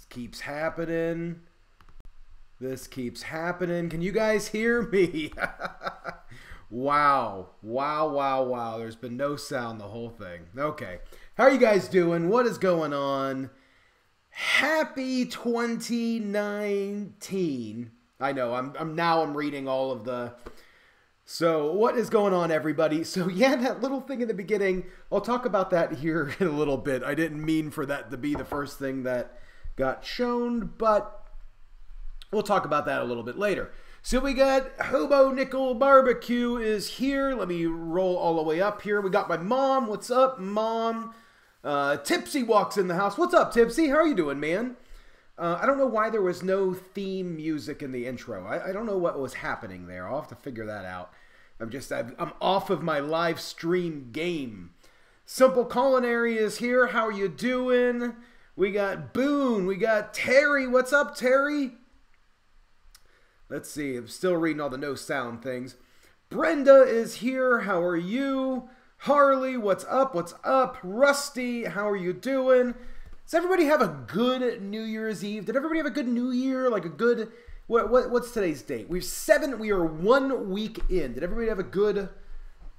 keeps happening. This keeps happening. Can you guys hear me? Wow. Wow, wow, wow. There's been no sound the whole thing. Okay. How are you guys doing? What is going on? Happy 2019. I know, I'm reading all of the... So, what is going on, everybody? So, yeah, that little thing in the beginning, I'll talk about that here in a little bit. I didn't mean for that to be the first thing that got shown, but we'll talk about that a little bit later. So we got Hobo Nickel Barbecue is here. Let me roll all the way up here. We got my mom. What's up, Mom? Tipsy walks in the house. What's up, Tipsy? How are you doing, man? I don't know why there was no theme music in the intro. I don't know what was happening there. I'll have to figure that out. I'm off of my live stream game. Simple Culinary is here. How are you doing? We got Boone. We got Terry. What's up, Terry? Let's see. I'm still reading all the no sound things. Brenda is here. How are you? Harley, what's up? What's up? Rusty, how are you doing? Does everybody have a good New Year's Eve? Did everybody have a good New Year? Like a good... What's today's date? We are 1 week in. Did everybody have a good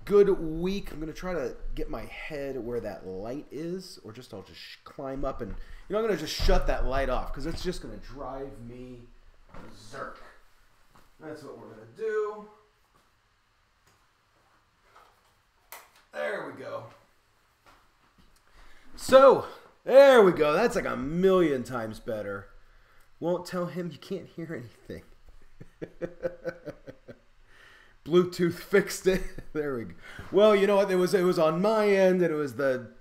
week? I'm going to try to get my head where that light is. Or I'll just climb up and... I'm going to just shut that light off because it's just going to drive me berserk. That's what we're going to do. There we go. So, there we go. That's like a million times better. Won't tell him you can't hear anything. Bluetooth fixed it. There we go. Well, you know what? It was on my end, and it was the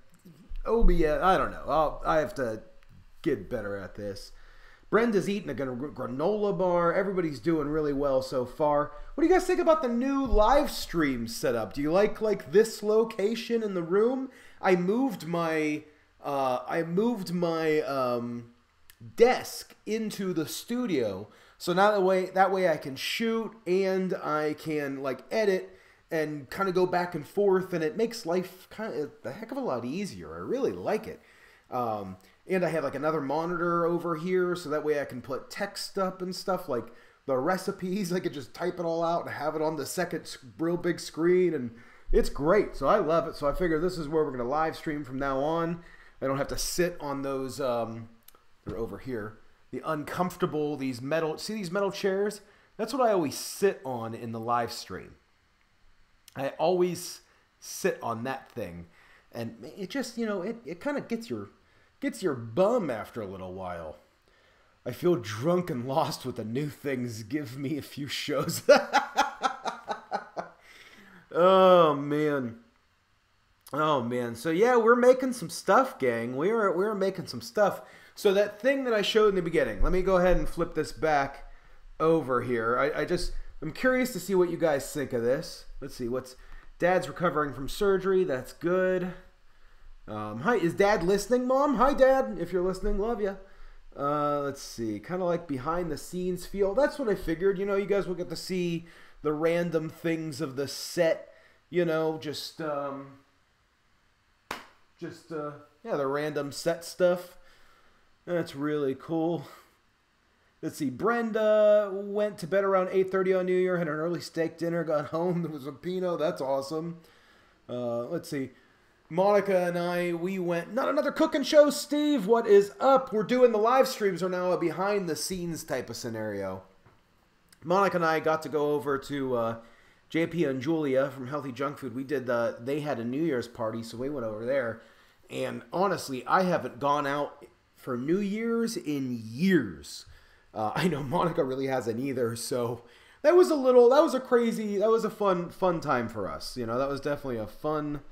OBS. I don't know. I have to get better at this. Brenda's eating a granola bar. Everybody's doing really well so far. What do you guys think about the new live stream setup? Do you like this location in the room? I moved my desk into the studio, so now that way I can shoot and I can like edit and kind of go back and forth, and it makes life kind of a heck of a lot easier. I really like it. And I have like another monitor over here, so that way I can put text up and stuff like the recipes. I could just type it all out and have it on the second real big screen, and it's great. So I love it. So I figure this is where we're going to live stream from now on. I don't have to sit on those, they're over here, the uncomfortable, these metal chairs? That's what I always sit on in the live stream. I always sit on that thing, and it just, it kind of gets your bum after a little while. I feel drunk and lost with the new things. Give me a few shows. Oh, man. Oh, man. So, yeah, we're making some stuff, gang. We're making some stuff. So that thing that I showed in the beginning, let me go ahead and flip this back over here. I'm curious to see what you guys think of this. Let's see. Dad's recovering from surgery. That's good. Hi, is Dad listening, Mom? Hi, Dad. If you're listening, love you. Let's see. Kind of like behind the scenes feel. That's what I figured. You guys will get to see the random things of the set. Yeah, the random set stuff. That's really cool. Let's see. Brenda went to bed around 8:30 on New Year, had an early steak dinner, got home. There was a Pinot. That's awesome. Let's see. Monica and I, we went, not another cooking show, Steve. What is up? We're doing the live streams are now a behind the scenes type of scenario. Monica and I got to go over to JP and Julia from Healthy Junk Food. They had a New Year's party, so we went over there. And honestly, I haven't gone out for New Year's in years. I know Monica really hasn't either, so that was a fun time for us. That was definitely a fun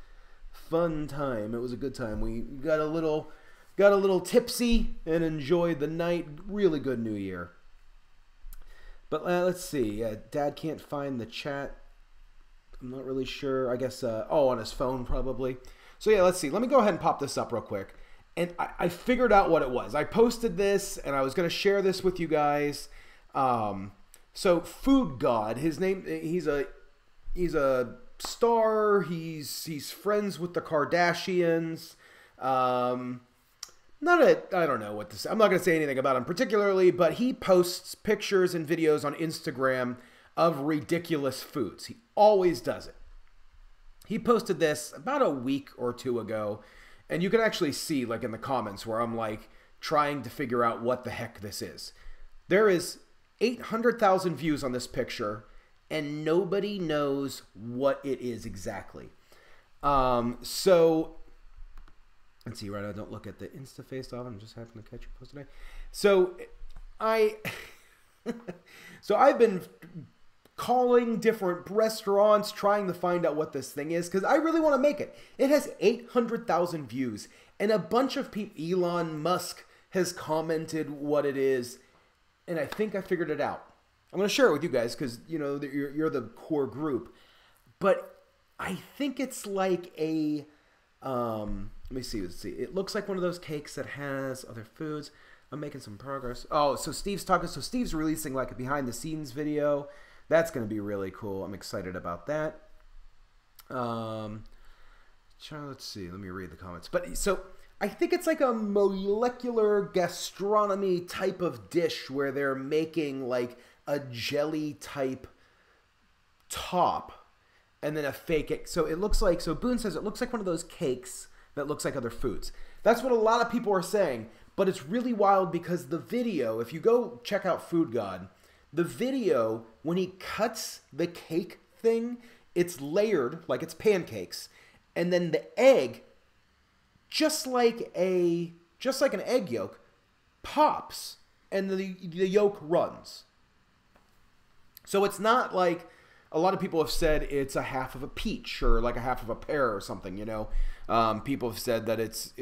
time. It was a good time. We got a little tipsy and enjoyed the night. Really good New Year. But let's see. Dad can't find the chat. I'm not really sure. I guess on his phone probably. So yeah, let's see. Let me go ahead and pop this up real quick. And I figured out what it was. I posted this and I was going to share this with you guys. So Food God, his name, he's a star. He's friends with the Kardashians. Not I don't know what to say. I'm not going to say anything about him particularly, but he posts pictures and videos on Instagram of ridiculous foods. He always does it. He posted this about a week or two ago, and you can actually see, like, in the comments where I'm, like, trying to figure out what the heck this is. There is 800,000 views on this picture, and nobody knows what it is exactly. So, let's see, right now, don't look at the Insta face off. I'm just happening to catch your post today. So, I've been calling different restaurants, trying to find out what this thing is, because I really want to make it. It has 800,000 views, and a bunch of people, Elon Musk has commented what it is, and I think I figured it out. I'm going to share it with you guys, because, you know, you're the core group, but I think it's like a, let me see, it looks like one of those cakes that has other foods. I'm making some progress. Oh, so Steve's talking, so Steve's releasing like a behind the scenes video. That's going to be really cool. I'm excited about that. Let's see. Let me read the comments. But so I think it's like a molecular gastronomy type of dish where they're making like a jelly type top and then a fake egg. So it looks like, so Boone says it looks like one of those cakes that looks like other foods. That's what a lot of people are saying. But it's really wild because the video, if you go check out Food God, the video, when he cuts the cake thing, it's layered like it's pancakes, and then the egg, just like an egg yolk, pops, and the yolk runs. So it's not like a lot of people have said it's a half of a peach or like a half of a pear or something. You know, people have said that it's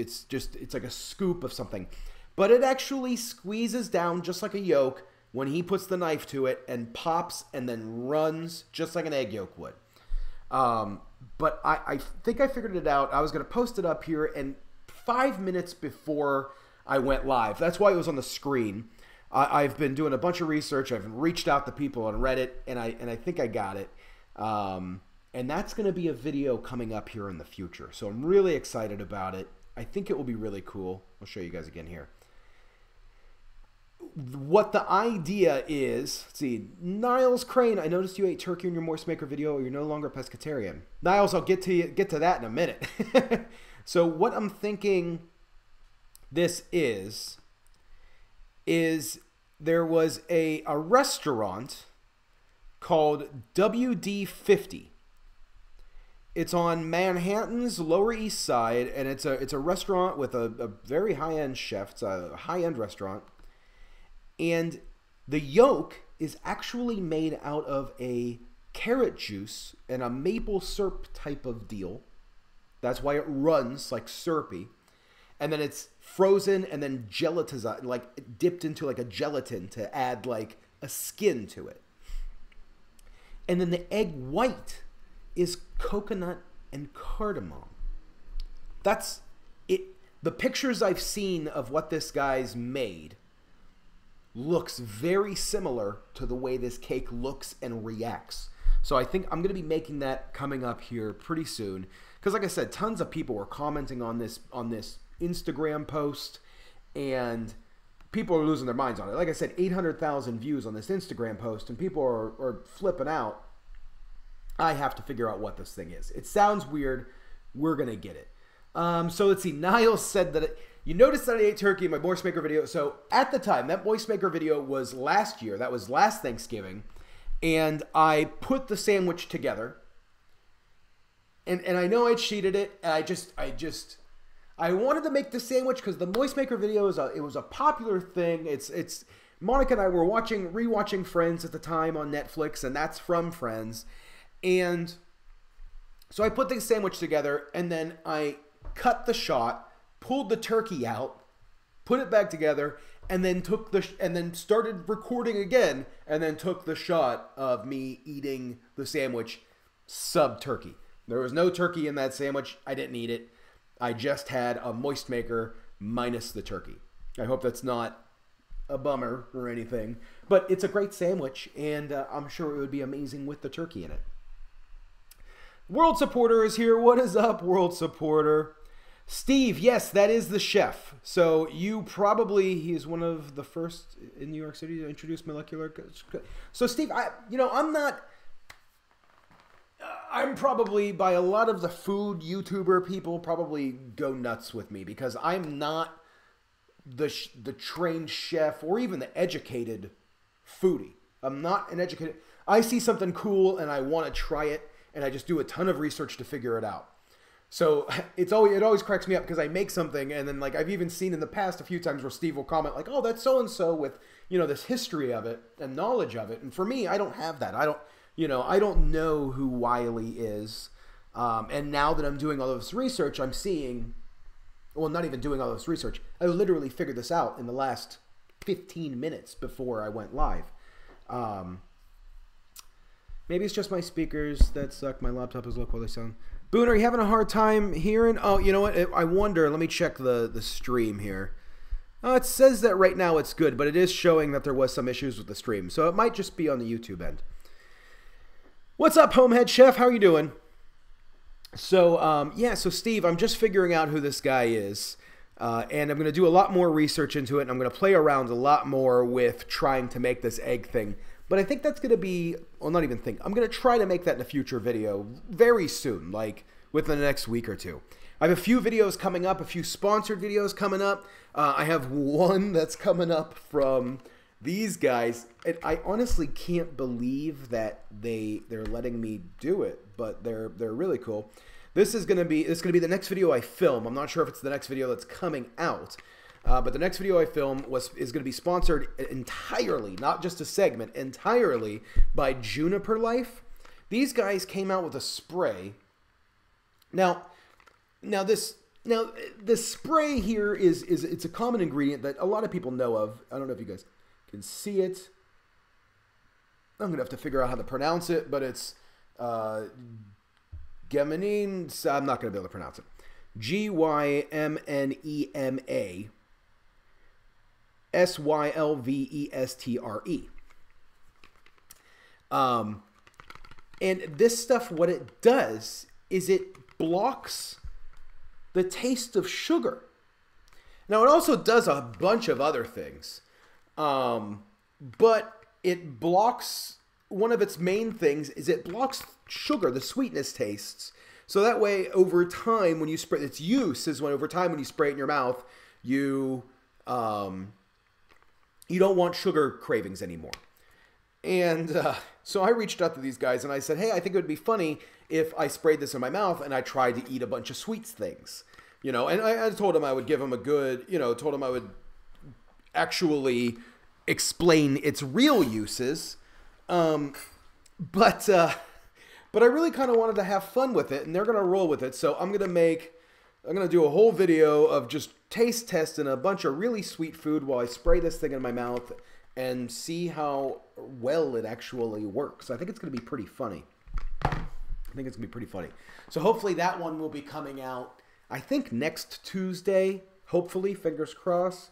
like a scoop of something, but it actually squeezes down just like a yolk when he puts the knife to it and pops and then runs just like an egg yolk would. But I think I figured it out. I was going to post it up here, and 5 minutes before I went live, that's why it was on the screen. I've been doing a bunch of research. I've reached out to people on Reddit, and I think I got it. And that's going to be a video coming up here in the future. So I'm really excited about it. I think it will be really cool. I'll show you guys again here. What the idea is, let's see, Niles Crane, I noticed you ate turkey in your Moist Maker video. You're no longer a pescatarian. Niles, I'll get to that in a minute. So what I'm thinking this is there was a restaurant called WD50. It's on Manhattan's Lower East Side, and it's a restaurant with a very high-end chef. It's a high-end restaurant. And the yolk is actually made out of a carrot juice and a maple syrup type of deal. That's why it runs like syrupy. And then it's frozen and then gelatinized, like dipped into like a gelatin to add like a skin to it. And then the egg white is coconut and cardamom. That's it. The pictures I've seen of what this guy's made looks very similar to the way this cake looks and reacts. So I think I'm going to be making that coming up here pretty soon. Because like I said, tons of people were commenting on this Instagram post, and people are losing their minds on it. Like I said, 800,000 views on this Instagram post, and people are flipping out. I have to figure out what this thing is. It sounds weird. We're going to get it. So let's see. Niles said that you noticed that I ate turkey in my Moist Maker video. So at the time, that Moist Maker video was last year. That was last Thanksgiving. And I put the sandwich together. And I know I cheated it. And I wanted to make the sandwich because the Moist Maker video it was a popular thing. It's Monica and I were rewatching Friends at the time on Netflix, and that's from Friends. And so I put the sandwich together, and then I cut the shot, pulled the turkey out, put it back together, and then started recording again, and then took the shot of me eating the sandwich sub turkey. There was no turkey in that sandwich. I didn't eat it. I just had a Moist Maker minus the turkey. I hope that's not a bummer or anything, but it's a great sandwich, and I'm sure it would be amazing with the turkey in it. World Supporter is here. What is up, World Supporter? Steve, yes, that is the chef. So you probably, he is one of the first in New York City to introduce molecular. So Steve, I'm probably, by a lot of the food YouTuber people, probably go nuts with me because I'm not the trained chef or even the educated foodie. I'm not an educated. I see something cool and I want to try it, and I just do a ton of research to figure it out. So it always cracks me up because I make something, and then like I've even seen in the past a few times where Steve will comment like, "Oh, that's so and so," with this history of it and knowledge of it. And for me, I don't have that. I don't know who Wiley is. And now that I'm doing all of this research, I'm seeing. Well, not even doing all this research. I literally figured this out in the last 15 minutes before I went live. Maybe it's just my speakers that suck. My laptop is low quality sound. Boone, are you having a hard time hearing? Oh, you know what? I wonder. Let me check the stream here. It says that right now it's good, but it is showing that there was some issues with the stream. So it might just be on the YouTube end. What's up, Homehead Chef? How are you doing? So, yeah, so Steve, I'm just figuring out who this guy is. And I'm going to do a lot more research into it, and I'm going to play around a lot more with trying to make this egg thing. But I think that's going to be, well, not even think. I'm going to try to make that in a future video very soon, like within the next week or two. I have a few videos coming up, a few sponsored videos coming up. I have one that's coming up from these guys. And I honestly can't believe that they're letting me do it, but they're really cool. This is gonna be the next video I film. I'm not sure if it's the next video that's coming out, but the next video I film is gonna be sponsored entirely, not just a segment, entirely by Juniper Life. These guys came out with a spray. Now the spray here it's a common ingredient that a lot of people know of. I don't know if you guys can see it. I'm gonna have to figure out how to pronounce it, but it's Gymenema. I'm not gonna be able to pronounce it. Gymnema Sylvestre. And this stuff, what it does is it blocks the taste of sugar. Now, it also does a bunch of other things. But it blocks, one of its main things is it blocks sugar, the sweetness tastes. So that way, over time, when you spray, its use is when over time when you spray it in your mouth, you don't want sugar cravings anymore. And so I reached out to these guys and I said, hey, I think it would be funny if I sprayed this in my mouth and I tried to eat a bunch of sweets things. And I told them I would give them a good, told them I would actually explain its real uses. But I really kind of wanted to have fun with it, and they're going to roll with it. So I'm going to do a whole video of just taste testing a bunch of really sweet food while I spray this thing in my mouth and see how well it actually works. I think it's going to be pretty funny. So hopefully that one will be coming out, I think, next Tuesday. Hopefully, fingers crossed.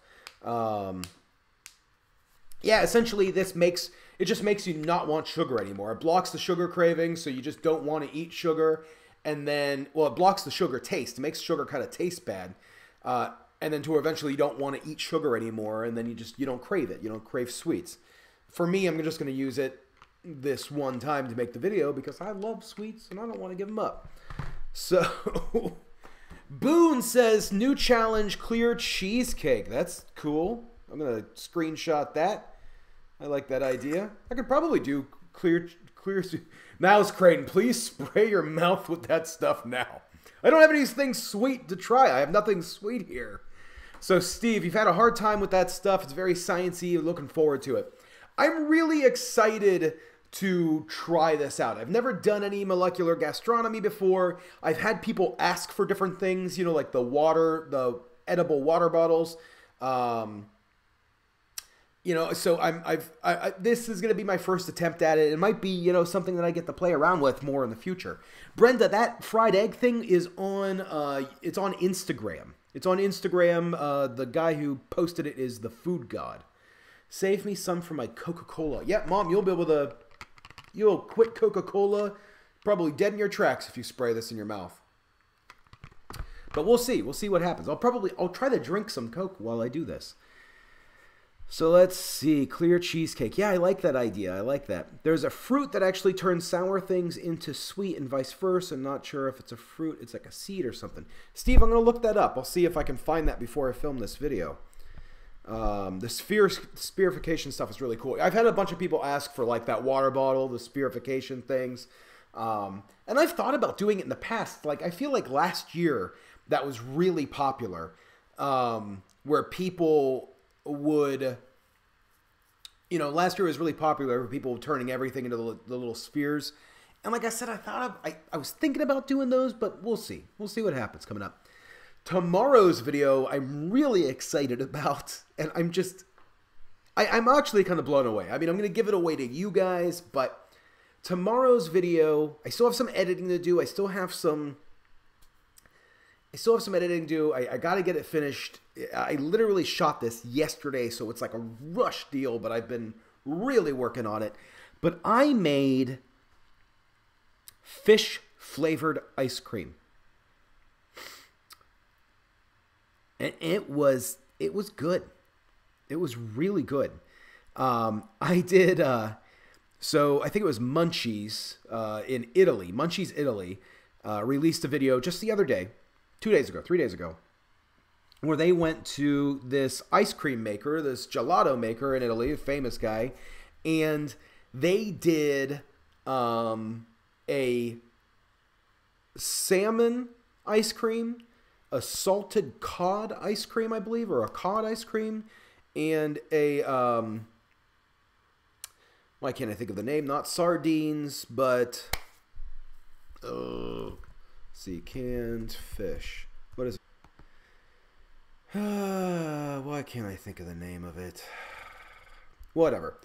Yeah, essentially it just makes you not want sugar anymore. It blocks the sugar craving, so you just don't want to eat sugar. And then, well, it blocks the sugar taste. It makes sugar kind of taste bad. And then to eventually you don't want to eat sugar anymore, and then you don't crave it. You don't crave sweets. For me, I'm just going to use it this one time to make the video because I love sweets and I don't want to give them up. So, Boone says, new challenge, clear cheesecake. That's cool. I'm going to screenshot that. I like that idea. I could probably do clear. Mouse Creighton, please spray your mouth with that stuff now. I don't have anything sweet to try. I have nothing sweet here. So, Steve, you've had a hard time with that stuff. It's very sciencey. Looking forward to it. I'm really excited to try this out. I've never done any molecular gastronomy before. I've had people ask for different things, like the edible water bottles. So this is going to be my first attempt at it. It might be, something that I get to play around with more in the future. Brenda, that fried egg thing is on, it's on Instagram. It's on Instagram. The guy who posted it is the Food God. Save me some for my Coca-Cola. Yeah, Mom, you'll quit Coca-Cola probably dead in your tracks if you spray this in your mouth. But we'll see. We'll see what happens. I'll try to drink some Coke while I do this. So let's see. Clear cheesecake. Yeah, I like that idea. I like that. There's a fruit that actually turns sour things into sweet and vice versa. I'm not sure if it's a fruit. It's like a seed or something. Steve, I'm going to look that up. I'll see if I can find that before I film this video. The spherification stuff is really cool. I've had a bunch of people ask for like that water bottle, the spherification things. And I've thought about doing it in the past. Like I feel like last year that was really popular, where people would, last year was really popular where people were turning everything into the little spheres. And like I said, I was thinking about doing those, but we'll see. We'll see what happens coming up. Tomorrow's video, I'm really excited about, and I'm actually kind of blown away. I mean, I'm going to give it away to you guys, but tomorrow's video, I still have some editing to do. I still have some editing to do. I got to get it finished. I literally shot this yesterday, so it's like a rush deal, but I've been really working on it. But I made fish-flavored ice cream. And it was good. It was really good. I did, so I think it was Munchies in Italy. Munchies Italy released a video just the other day, 3 days ago, where they went to this ice cream maker, this gelato maker in Italy, a famous guy, and they did a salmon ice cream, a salted cod ice cream, I believe, or a cod ice cream, and a, why can't I think of the name? Not sardines, but, see, canned fish. What is it? Why can't I think of the name of it? Whatever.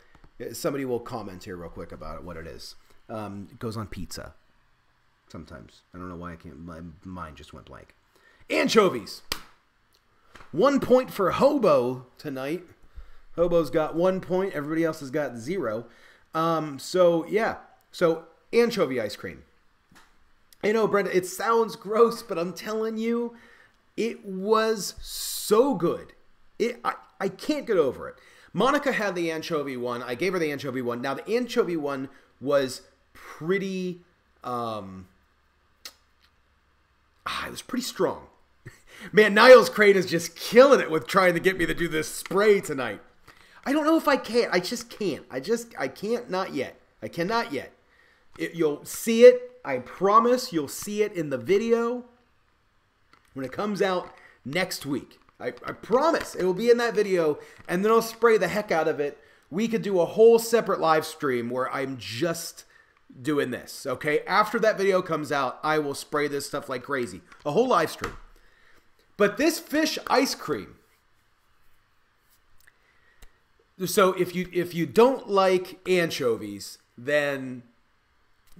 Somebody will comment here real quick about it, what it is. It goes on pizza. Sometimes. I don't know why I can't, my mind just went blank. Anchovies. 1 point for Hobo tonight. Hobo's got 1 point. Everybody else has got 0. So, yeah. So, anchovy ice cream. I know, Brenda, it sounds gross, but I'm telling you, it was so good. I can't get over it. Monica had the anchovy one. I gave her the anchovy one. Now, the anchovy one was pretty, it was pretty strong. Man, Niles Crane is just killing it with trying to get me to do this spray tonight. I don't know if I can. I just can't. I can't, not yet. I cannot yet. You'll see it. I promise you'll see it in the video when it comes out next week. I promise it will be in that video, and then I'll spray the heck out of it. We could do a whole separate live stream where I'm just doing this, okay? After that video comes out, I will spray this stuff like crazy. A whole live stream. But this fish ice cream, so if you don't like anchovies, then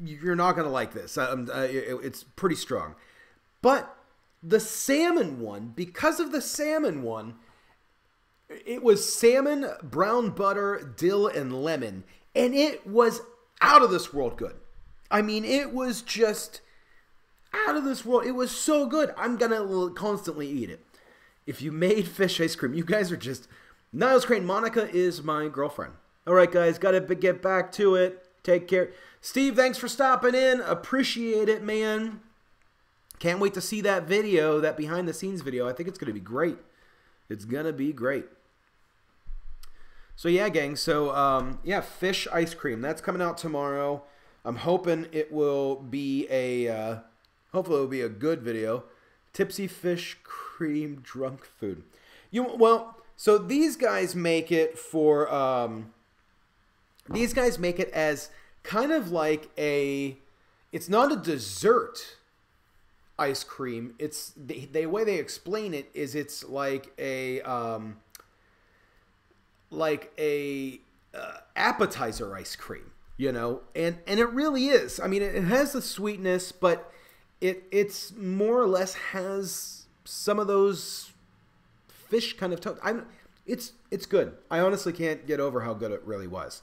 you're not going to like this. It's pretty strong. But the salmon one, because of the salmon one, it was salmon, brown butter, dill, and lemon. And it was out of this world good. I mean, it was just out of this world. It was so good. I'm going to constantly eat it. If you made fish ice cream, you guys are just... Niles Crane, Monica is my girlfriend. All right, guys, got to get back to it. Take care. Steve, thanks for stopping in. Appreciate it, man. Can't wait to see that video, that behind-the-scenes video. I think it's going to be great. It's going to be great. So, yeah, gang. So, yeah, fish ice cream. That's coming out tomorrow. I'm hoping it will be a... hopefully it will be a good video. Tipsy fish cream drunk food. Well, so these guys make it for... these guys make it as kind of like a... It's not a dessert ice cream. It's the way they explain it is it's like a appetizer ice cream, you know, and it really is. I mean, it has the sweetness, but it's more or less has some of those fish kind of it's good. I honestly can't get over how good it really was.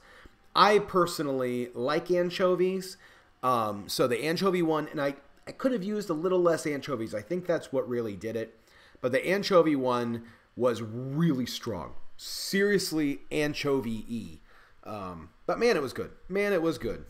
I personally like anchovies, so the anchovy one, and I could have used a little less anchovies. I think that's what really did it. But the anchovy one was really strong. Seriously anchovy-y. But man, it was good. Man, it was good.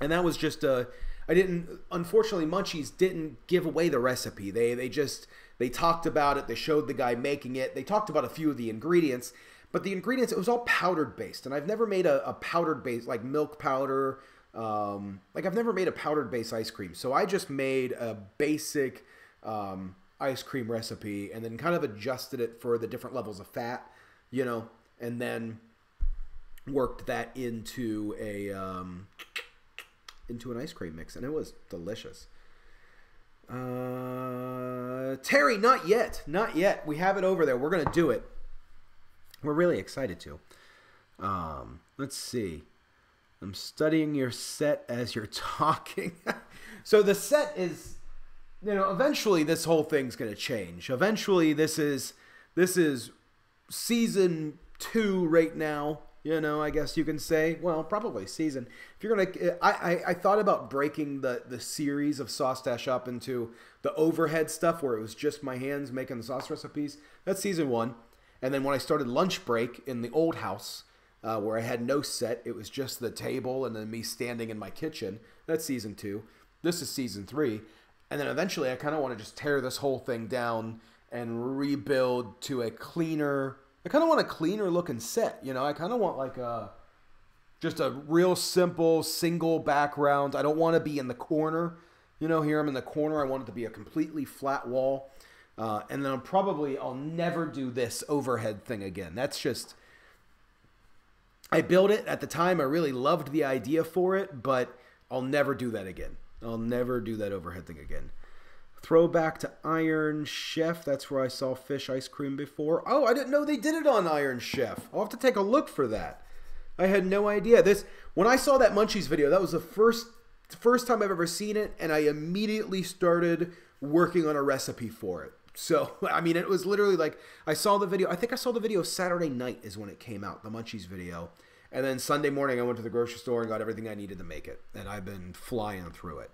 And that was just unfortunately, Munchies didn't give away the recipe. They talked about it. They showed the guy making it. They talked about a few of the ingredients. But the ingredients, it was all powdered based. And I've never made a powdered base, like milk powder. I've never made a powdered base ice cream. So I just made a basic ice cream recipe and then kind of adjusted it for the different levels of fat, and then worked that into an ice cream mix. And it was delicious. Terry, not yet. Not yet. We have it over there. We're going to do it. We're really excited to. Let's see. I'm studying your set as you're talking. So the set is, eventually this whole thing's going to change. Eventually this is season 2 right now. I guess you can say. Well, probably season. If you're going to, I thought about breaking the series of Sauce Dash up into the overhead stuff where it was just my hands making the sauce recipes. That's season 1. And then when I started Lunch Break in the old house, where I had no set, it was just the table and then me standing in my kitchen. That's season 2. This is season 3. And then eventually I kind of want to just tear this whole thing down and rebuild to a cleaner, I kind of want a cleaner looking set. I kind of want like just a real simple single background. I don't want to be in the corner. Here I'm in the corner. I want it to be a completely flat wall. And then I'll never do this overhead thing again. That's just, I built it at the time. I really loved the idea for it, but I'll never do that again. I'll never do that overhead thing again. Throwback to Iron Chef. That's where I saw fish ice cream before. Oh, I didn't know they did it on Iron Chef. I'll have to take a look for that. I had no idea. When I saw that Munchies video, that was the first time I've ever seen it, and I immediately started working on a recipe for it. So, it was literally like, I saw the video. I think I saw the video Saturday night is when it came out, the Munchies video. And then Sunday morning, I went to the grocery store and got everything I needed to make it. And I've been flying through it.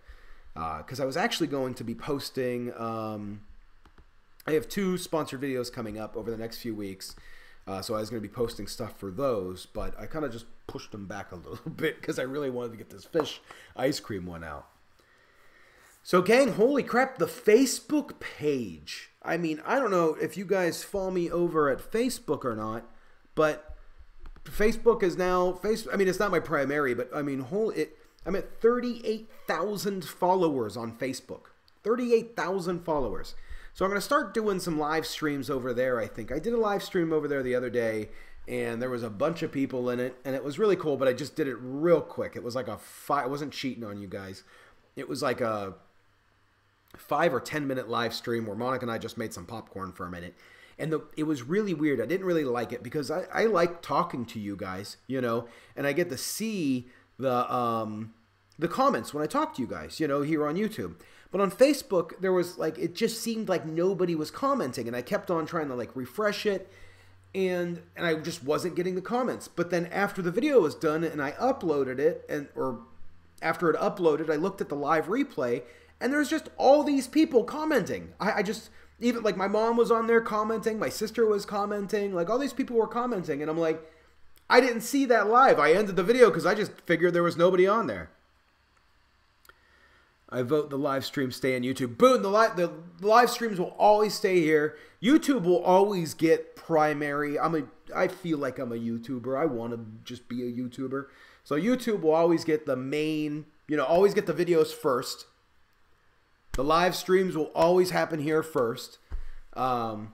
Because I was actually going to be posting, I have 2 sponsored videos coming up over the next few weeks. So I was going to be posting stuff for those. But I kind of just pushed them back a little bit because I really wanted to get this fish ice cream one out. So, gang, holy crap, the Facebook page. I don't know if you guys follow me over at Facebook or not, but Facebook is now, it's not my primary, but I'm at 38,000 followers on Facebook. 38,000 followers. So I'm going to start doing some live streams over there, I think. I did a live stream over there the other day, and there was a bunch of people in it, and it was really cool, but I just did it real quick. It was like I wasn't cheating on you guys. It was like a 5 or 10 minute live stream where Monica and I just made some popcorn for a minute. And it was really weird. I didn't really like it because I like talking to you guys, and I get to see the comments when I talk to you guys, here on YouTube. But on Facebook, there was it just seemed like nobody was commenting, and I kept on trying to refresh it, and I just wasn't getting the comments. But then after the video was done and I uploaded it, or after it uploaded, I looked at the live replay, and there's just all these people commenting. I just, even my mom was on there commenting, my sister was commenting, all these people were commenting, and I'm like, I didn't see that live. I ended the video because I just figured there was nobody on there. I vote the live stream stay on YouTube. Boom, the live streams will always stay here. YouTube will always get primary. I feel like I'm a YouTuber. I want to just be a YouTuber. So YouTube will always get the main, always get the videos first. The live streams will always happen here first. Facebook's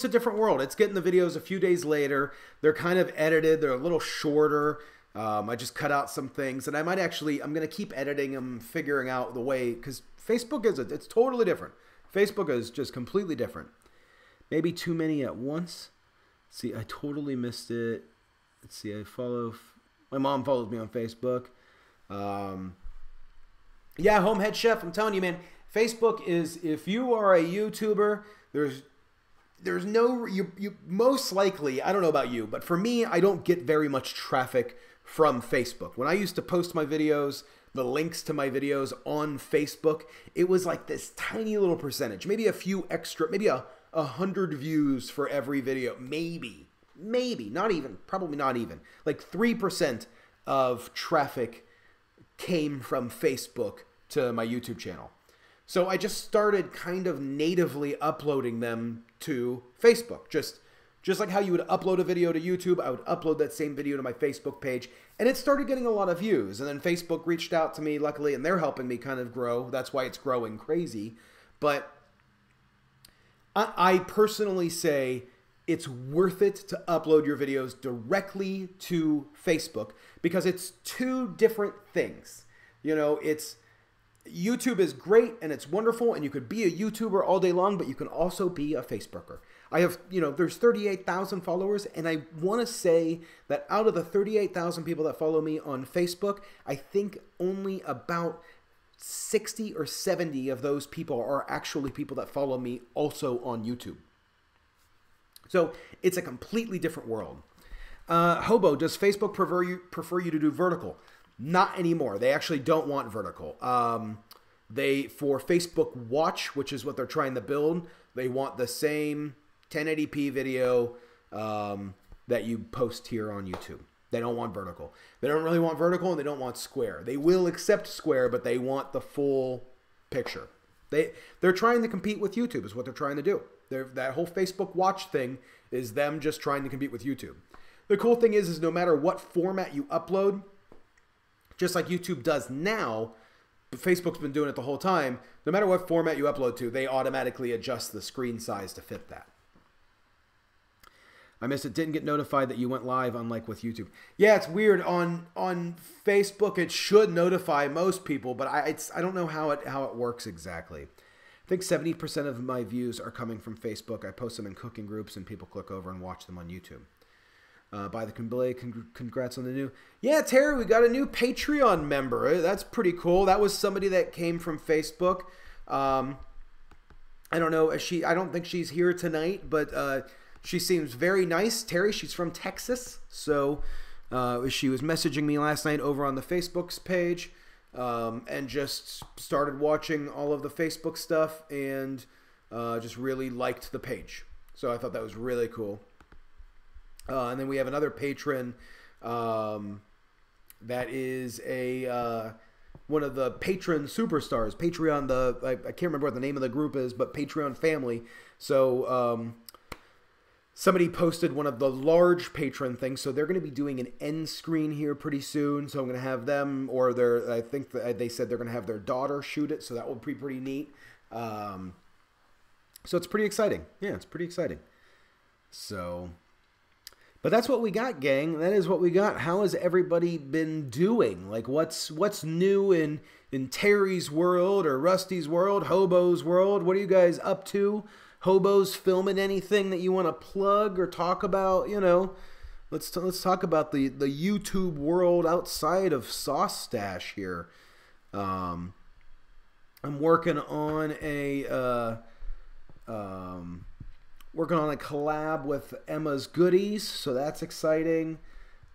a different world. It's getting the videos a few days later. They're kind of edited. They're a little shorter. I just cut out some things, and I'm going to keep editing them, figuring out the way, because Facebook it's totally different. Facebook is just completely different. Maybe too many at once. See, I totally missed it. Let's see, my mom follows me on Facebook. Yeah, Homehead Chef, I'm telling you, man, Facebook is, if you are a YouTuber, there's no, you most likely, I don't know about you, but for me, I don't get very much traffic from Facebook. When I used to post my videos, the links to my videos on Facebook, it was like this tiny little percentage, maybe a few extra, maybe 100 views for every video, maybe, not even, probably not even. Like 3% of traffic came from Facebook to my YouTube channel. So I just started kind of natively uploading them to Facebook. Just like how you would upload a video to YouTube, I would upload that same video to my Facebook page, and it started getting a lot of views. And then Facebook reached out to me, luckily, and they're helping me kind of grow. That's why it's growing crazy. But I personally say it's worth it to upload your videos directly to Facebook because it's two different things. You know, YouTube is great and it's wonderful, and you could be a YouTuber all day long, but you can also be a Facebooker. I have, there's 38,000 followers, and I want to say that out of the 38,000 people that follow me on Facebook, I think only about 60 or 70 of those people are actually people that follow me also on YouTube. So it's a completely different world. Hobo, does Facebook prefer you to do vertical? Not anymore. They actually don't want vertical. For Facebook Watch, which is what they're trying to build, they want the same 1080p video that you post here on YouTube. They don't want vertical. They don't really want vertical, and they don't want square. They will accept square, but they want the full picture. They're trying to compete with YouTube is what they're trying to do. That whole Facebook Watch thing is them just trying to compete with YouTube. The cool thing is no matter what format you upload, just like YouTube does now, but Facebook's been doing it the whole time, no matter what format you upload to, they automatically adjust the screen size to fit that. I missed it. Didn't get notified that you went live, unlike with YouTube. Yeah, it's weird. On Facebook, it should notify most people, but I don't know how it works exactly. I think 70% of my views are coming from Facebook. I post them in cooking groups, and people click over and watch them on YouTube. By the congrats on the new. Yeah, Terry, we got a new Patreon member. That's pretty cool. That was somebody that came from Facebook. I don't know. I don't think she's here tonight, but she seems very nice. Terry, she's from Texas. So she was messaging me last night over on the Facebook's page and just started watching all of the Facebook stuff and just really liked the page. So I thought that was really cool. And then we have another patron that is one of the patron superstars. Patreon, I can't remember what the name of the group is, but Patreon family. So somebody posted one of the large patron things, so they're going to be doing an end screen here pretty soon. So I'm going to have them, or I think they said they're going to have their daughter shoot it, so that will be pretty neat. So it's pretty exciting. Yeah, it's pretty exciting. So, but that's what we got, gang. That is what we got. How has everybody been doing? Like, what's new in Terry's world or Rusty's world, Hobo's world? What are you guys up to? Hobo's filming anything that you want to plug or talk about? Let's talk about the YouTube world outside of Sauce Stash here. I'm working on a collab with Emma's Goodies, so that's exciting.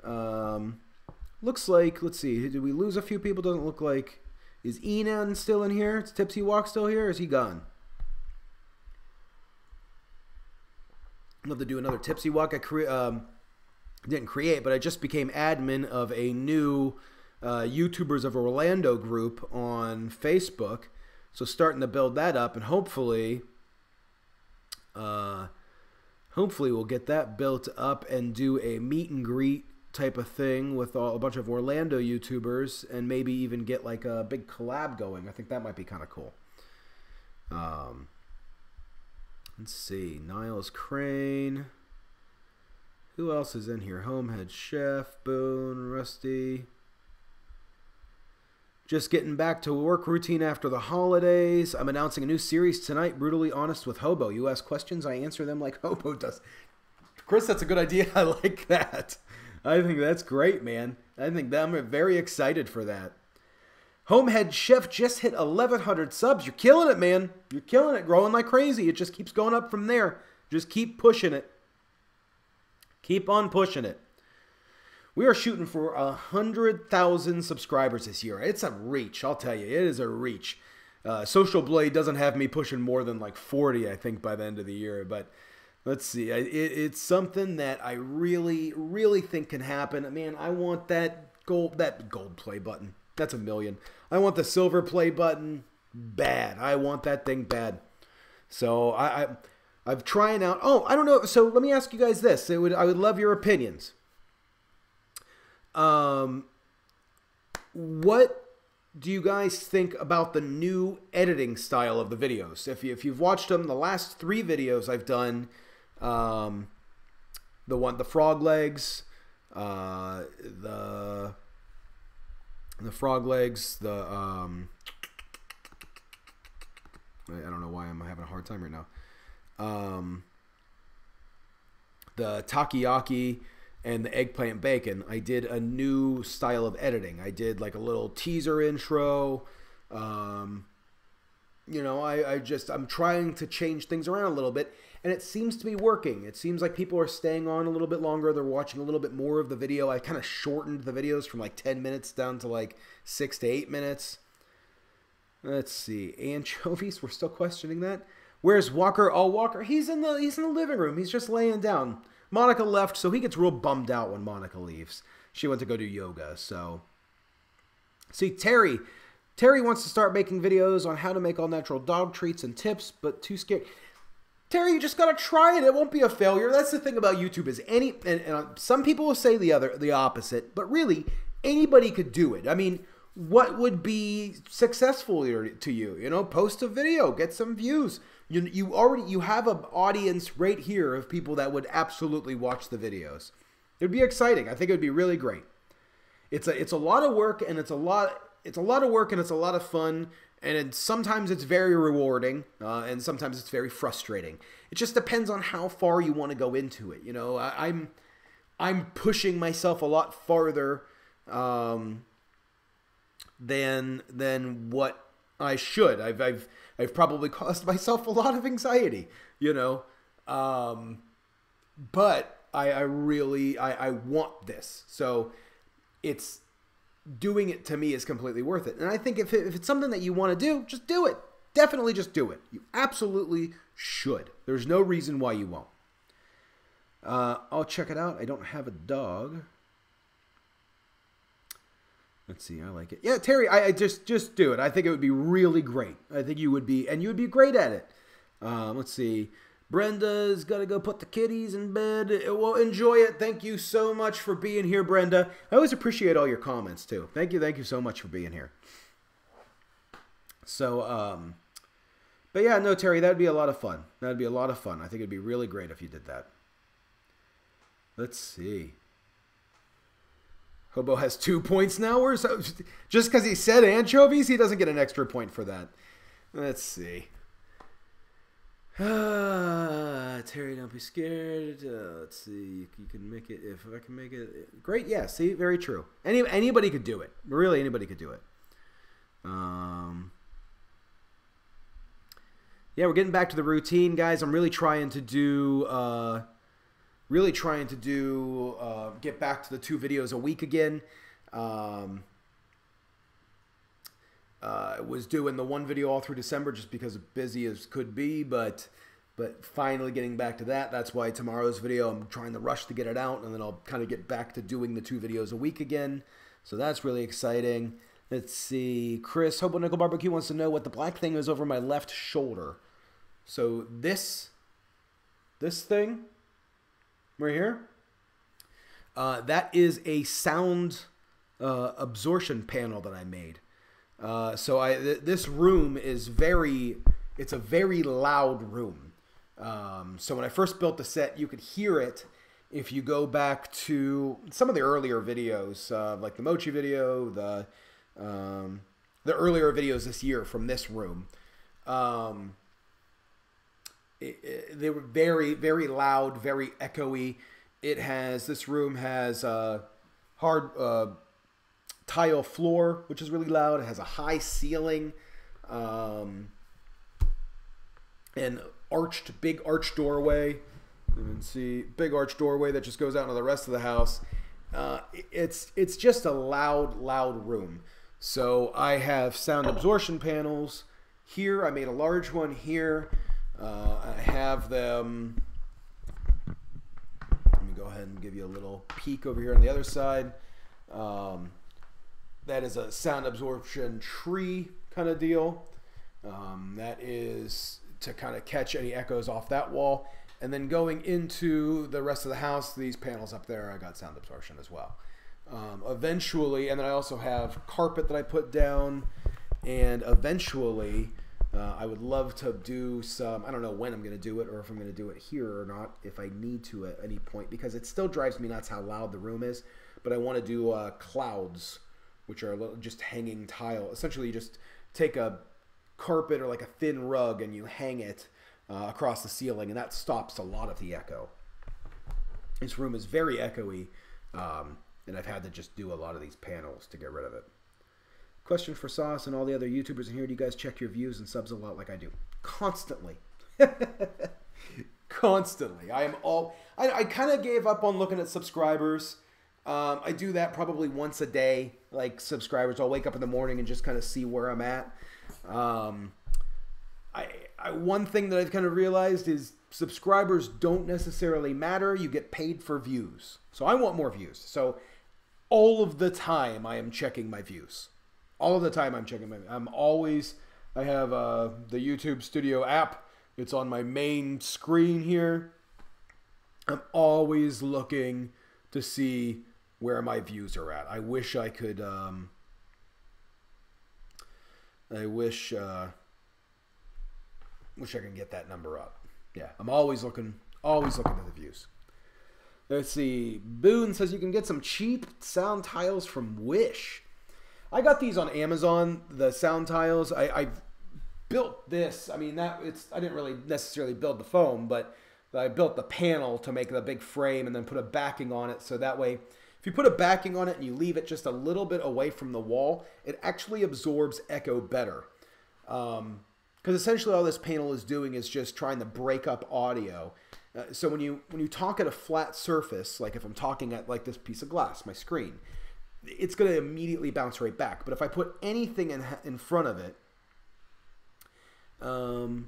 Looks like, let's see, did we lose a few people? Doesn't look like. Is Enan still in here? Is Tipsy Walk still here? Or is he gone? I'd love to do another Tipsy Walk. Didn't create, but I just became admin of a new YouTubers of Orlando group on Facebook. So starting to build that up, and hopefully we'll get that built up and do a meet and greet type of thing with a bunch of Orlando YouTubers, and maybe even get like a big collab going. I think that might be kind of cool. Let's see. Niles Crane. Who else is in here? Homehead Chef, Boone, Rusty. Just getting back to work routine after the holidays. I'm announcing a new series tonight, Brutally Honest with Hobo. You ask questions, I answer them like Hobo does. Chris, that's a good idea. I like that. I think that's great, man. I think that I'm very excited for that. Homehead Chef just hit 1,100 subs. You're killing it, man. You're killing it. Growing like crazy. It just keeps going up from there. Just keep pushing it. Keep on pushing it. We are shooting for 100,000 subscribers this year. It's a reach, I'll tell you. It is a reach. Social Blade doesn't have me pushing more than like 40, I think, by the end of the year. But let's see. It's something that I really, really think can happen. Man, I want that gold play button. That's $1 million. I want the silver play button bad. I want that thing bad. So I'm trying out. Oh, I don't know. So let me ask you guys this. I would love your opinions. What do you guys think about the new editing style of the videos? If you've watched them, the last 3 videos I've done, the frog legs, the frog legs, I don't know why I'm having a hard time right now. The takoyaki and the eggplant bacon, I did a new style of editing. I did like a little teaser intro. You know, I'm trying to change things around a little bit, and it seems to be working. It seems like people are staying on a little bit longer. They're watching a little bit more of the video. I kind of shortened the videos from like 10 minutes down to like 6 to 8 minutes. Let's see. Anchovies, we're still questioning that. Where's Walker? Oh, Walker, he's in the living room. He's just laying down. Monica left, so he gets real bummed out when Monica leaves. She went to go do yoga, so. See, Terry wants to start making videos on how to make all-natural dog treats and tips, but too scared. Terry, you just got to try it. It won't be a failure. That's the thing about YouTube is some people will say the opposite, but really, anybody could do it. I mean, what would be successful to you? You know, post a video, get some views. You have an audience right here of people that would absolutely watch the videos. It would be exciting. I think it would be really great. It's a lot of work, and it's a lot of fun, and sometimes it's very rewarding, and sometimes it's very frustrating. It just depends on how far you want to go into it. You know, I'm pushing myself a lot farther than what I should. I've probably caused myself a lot of anxiety, you know, but I really want this. So it's doing it to me is completely worth it. And I think if it's something that you want to do, just do it. Definitely just do it. You absolutely should. There's no reason why you won't. I'll check it out. I don't have a dog. Let's see. I like it. Yeah, Terry, I just do it. I think it would be really great. I think you would be, and you would be great at it. Let's see. Brenda's got to go put the kitties in bed. Well, enjoy it. Thank you so much for being here, Brenda. I always appreciate all your comments, too. Thank you so much for being here. So, but yeah, no, Terry, that'd be a lot of fun. That'd be a lot of fun. I think it'd be really great if you did that. Let's see. Hobo has 2 points now, or so? Just because he said anchovies, he doesn't get an extra point for that. Let's see. Terry, don't be scared. Let's see. You can make it. If I can make it. Great. Yeah, see? Very true. Anybody could do it. Really, anybody could do it. Yeah, we're getting back to the routine, guys. I'm really trying to do... get back to the 2 videos a week again. I was doing the 1 video all through December just because busy as could be, but finally getting back to that. That's why tomorrow's video, I'm trying to rush to get it out, and then I'll kind of get back to doing the 2 videos a week again. So that's really exciting. Let's see. Chris, Hobo Nickel Barbecue wants to know what the black thing is over my left shoulder. So this thing right here, that is a sound absorption panel that I made. This room is it's a very loud room. So when I first built the set, you could hear it if you go back to some of the earlier videos, like the Mochi video, the earlier videos this year from this room. They were very, very loud, very echoey. This room has hard tile floor, which is really loud. It has a high ceiling, and big arched doorway. You can see big arched doorway that just goes out into the rest of the house. it's just a loud room. So I have sound absorption panels here. I made a large one here. I have them. Let me go ahead and give you a little peek over here on the other side. That is a sound absorption tree kind of deal. That is to kind of catch any echoes off that wall. And then going into the rest of the house, these panels up there, I got sound absorption as well. Eventually, and then I also have carpet that I put down. And eventually, I would love to do some, I don't know when I'm going to do it or if I'm going to do it here or not, if I need to at any point, because it still drives me nuts how loud the room is. But I want to do clouds, which are just hanging tile. Essentially, you just take a carpet or like a thin rug and you hang it across the ceiling, and that stops a lot of the echo. This room is very echoey, and I've had to just do a lot of these panels to get rid of it. Question for Sauce and all the other YouTubers in here: do you guys check your views and subs a lot like I do? Constantly. Constantly. I kind of gave up on looking at subscribers. I do that probably once a day, like subscribers. I'll wake up in the morning and just kind of see where I'm at. One thing that I've kind of realized is subscribers don't necessarily matter. You get paid for views. So I want more views. So all of the time I am checking my views. All of the time I'm checking my views. I have the YouTube Studio app. It's on my main screen here. I'm always looking to see where my views are at. I wish I could wish I can get that number up. Yeah, I'm always looking at the views. Let's see. Boone says you can get some cheap sound tiles from Wish. I got these on Amazon, the sound tiles. I built this. I mean, I didn't really necessarily build the foam, but I built the panel to make the big frame and then put a backing on it. So that way, if you put a backing on it and you leave it just a little bit away from the wall, it actually absorbs echo better. Because essentially all this panel is doing is just trying to break up audio. So when you talk at a flat surface, like if I'm talking at like this piece of glass, my screen, it's going to immediately bounce right back. But if I put anything in front of it, I don't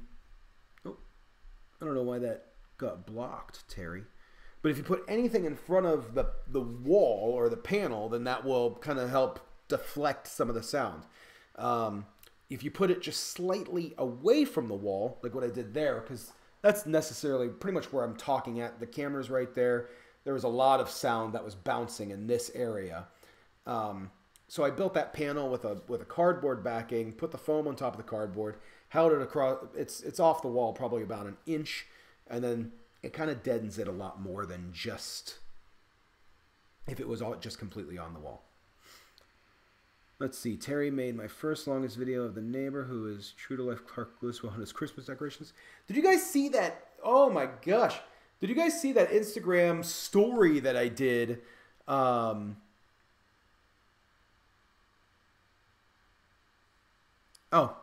know why that got blocked, Terry. But if you put anything in front of the wall or the panel, then that will kind of help deflect some of the sound. If you put it just slightly away from the wall, like what I did there, because that's necessarily pretty much where I'm talking at. The camera's right there. There was a lot of sound that was bouncing in this area. So I built that panel with a cardboard backing, put the foam on top of the cardboard, held it across. It's off the wall probably about an inch, and then it kind of deadens it a lot more than just if it was all just completely on the wall. Let's see. Terry made my first longest video of the neighbor who is true to life Clark Griswold on his Christmas decorations. Did you guys see that? Oh my gosh. Did you guys see that Instagram story that I did? Oh,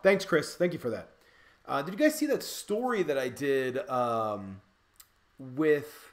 thanks, Chris. Thank you for that. Did you guys see that story that I did with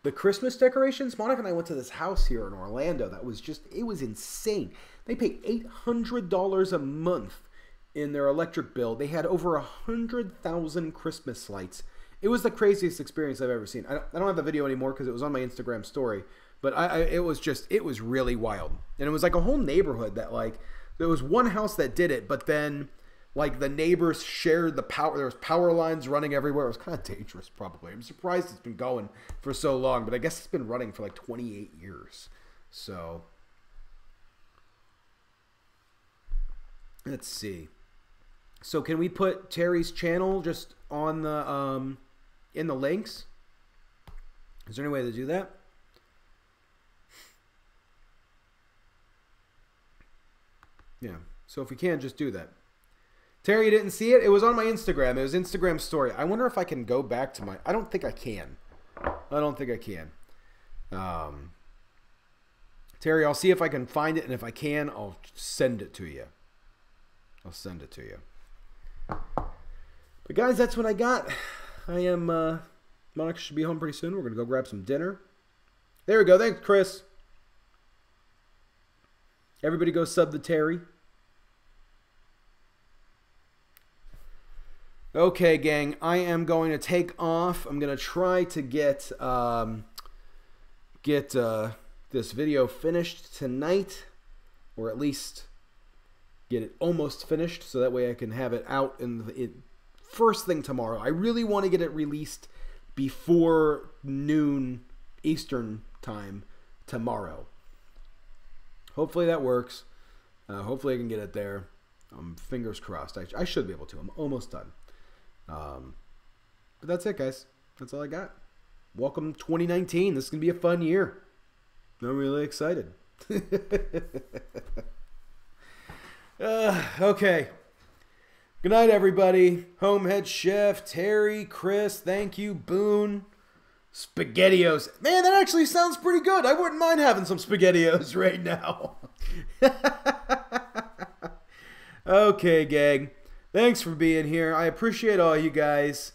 the Christmas decorations? Monica and I went to this house here in Orlando that was just, it was insane. They pay $800 a month in their electric bill. They had over 100,000 Christmas lights. It was the craziest experience I've ever seen. I don't have the video anymore because it was on my Instagram story, but it was really wild. And it was like a whole neighborhood that, like, there was one house that did it, but then like the neighbors shared the power. There was power lines running everywhere. It was kind of dangerous, probably. I'm surprised it's been going for so long, but I guess it's been running for like 28 years. So let's see. So can we put Terry's channel just on the in the links? Is there any way to do that? Yeah. So if we can, just do that. Terry, you didn't see it? It was on my Instagram. It was Instagram story. I wonder if I can go back to my... I don't think I can. Terry, I'll see if I can find it, and if I can, I'll send it to you. But guys, that's what I got. I am... Monica should be home pretty soon. We're going to go grab some dinner. There we go. Thanks, Chris. Everybody go sub the Terry. Okay, gang, I am going to take off. I'm going to try to get this video finished tonight, or at least get it almost finished, so that way I can have it out first thing tomorrow. I really want to get it released before noon Eastern time tomorrow. Hopefully that works. Hopefully I can get it there. Fingers crossed. I should be able to. I'm almost done. But that's it, guys. That's all I got. Welcome 2019. This is going to be a fun year. I'm really excited. Okay. Good night, everybody. Homehead Chef, Terry, Chris, thank you, Boone. SpaghettiOs. Man, that actually sounds pretty good. I wouldn't mind having some SpaghettiOs right now. Okay, gang. Thanks for being here. I appreciate all you guys.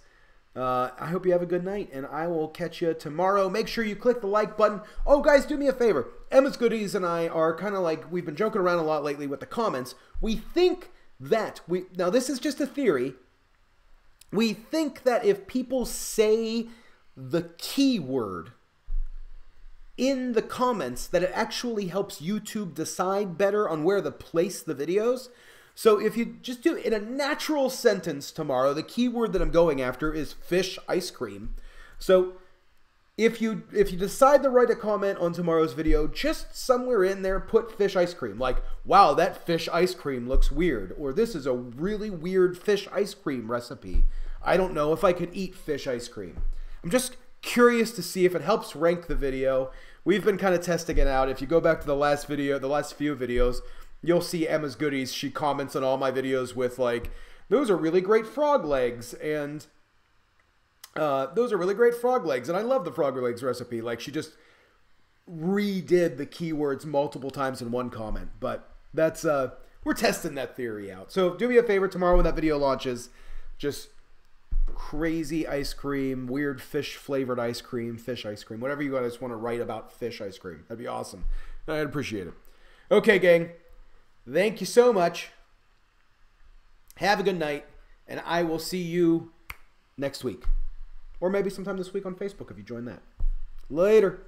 I hope you have a good night, and I will catch you tomorrow. Make sure you click the like button. Oh, guys, do me a favor. Emma's Goodies and I are kind of like, we've been joking around a lot lately with the comments. We think that, now this is just a theory, we think that if people say the keyword in the comments, that it actually helps YouTube decide better on where to place the videos. So if you just do in a natural sentence tomorrow, the keyword that I'm going after is fish ice cream. So if you decide to write a comment on tomorrow's video, just somewhere in there put fish ice cream. Like, wow, that fish ice cream looks weird. Or this is a really weird fish ice cream recipe. I don't know if I could eat fish ice cream. I'm just curious to see if it helps rank the video. We've been kind of testing it out. If you go back to the last video, the last few videos, you'll see Emma's Goodies. She comments on all my videos with like, those are really great frog legs, and those are really great frog legs, and I love the frog legs recipe. Like, she just redid the keywords multiple times in one comment. But that's we're testing that theory out. So do me a favor tomorrow when that video launches, just crazy ice cream, weird fish flavored ice cream, fish ice cream, whatever you guys want to write about fish ice cream. That'd be awesome. I'd appreciate it. Okay, gang. Thank you so much. Have a good night, and I will see you next week. Or maybe sometime this week on Facebook if you join that. Later.